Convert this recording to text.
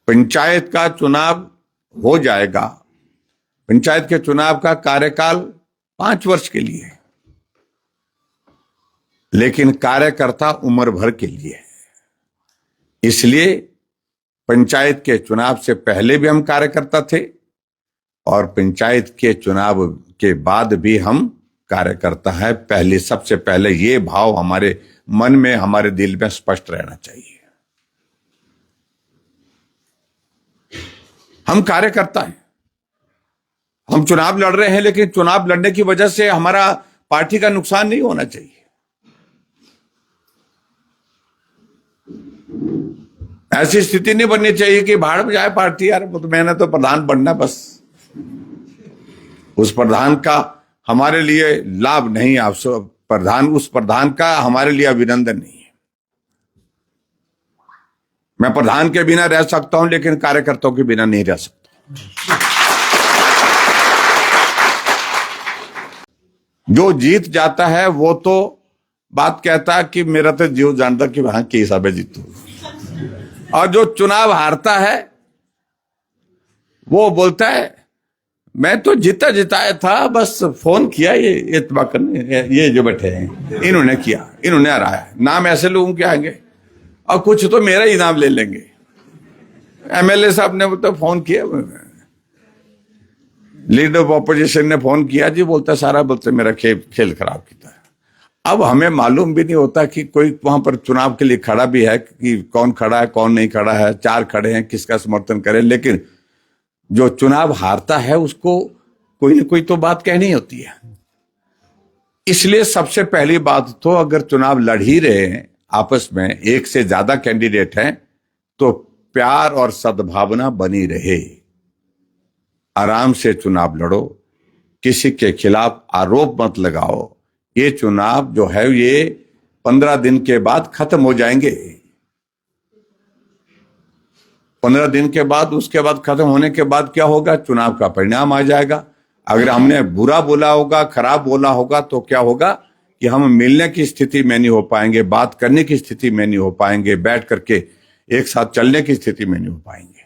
पंचायत का चुनाव हो जाएगा। पंचायत के चुनाव का कार्यकाल 5 वर्ष के लिए है, लेकिन कार्यकर्ता उम्र भर के लिए है। इसलिए पंचायत के चुनाव से पहले भी हम कार्यकर्ता थे और पंचायत के चुनाव के बाद भी हम कार्यकर्ता है। पहले, सबसे पहले ये भाव हमारे मन में, हमारे दिल में स्पष्ट रहना चाहिए। हम कार्यकर्ता हैं, हम चुनाव लड़ रहे हैं, लेकिन चुनाव लड़ने की वजह से हमारा पार्टी का नुकसान नहीं होना चाहिए। ऐसी स्थिति नहीं बननी चाहिए कि भाड़ में जाए पार्टी, यार तो मैंने तो प्रधान बनना, बस उस प्रधान का हमारे लिए लाभ नहीं, उस प्रधान का हमारे लिए अभिनंदन नहीं है। मैं प्रधान के बिना रह सकता हूं, लेकिन कार्यकर्ताओं के बिना नहीं रह सकता। जो जीत जाता है वो तो बात कहता है कि मेरा तो जीव जानता कि वहां के हिसाब से जीतू, और जो चुनाव हारता है वो बोलता है मैं तो जीता जिताया था, बस फोन किया ये इत्तबा करने, ये जो बैठे हैं इन्होंने किया, इन्होंने हराया। नाम ऐसे लोगों के आएंगे और कुछ तो मेरा ही नाम ले लेंगे। एमएलए साहब ने तो फोन किया, लीडर ऑफ ऑपोजिशन ने फोन किया जी, बोलता सारा बोलते मेरा खेल खराब किया है। अब हमें मालूम भी नहीं होता कि कोई वहां पर चुनाव के लिए खड़ा भी है, कि कौन खड़ा है कौन नहीं खड़ा है, 4 खड़े हैं, किसका समर्थन करें। लेकिन जो चुनाव हारता है उसको कोई ना कोई तो बात कहनी होती है। इसलिए सबसे पहली बात तो, अगर चुनाव लड़ ही रहे हैं आपस में, एक से ज्यादा कैंडिडेट हैं, तो प्यार और सद्भावना बनी रहे। आराम से चुनाव लड़ो, किसी के खिलाफ आरोप मत लगाओ। ये चुनाव जो है ये 15 दिन के बाद खत्म हो जाएंगे। 15 दिन के बाद, उसके बाद खत्म होने के बाद क्या होगा, चुनाव का परिणाम आ जाएगा। अगर हमने बुरा बोला होगा, खराब बोला होगा, तो क्या होगा कि हम मिलने की स्थिति में नहीं हो पाएंगे, बात करने की स्थिति में नहीं हो पाएंगे, बैठ करके एक साथ चलने की स्थिति में नहीं हो पाएंगे।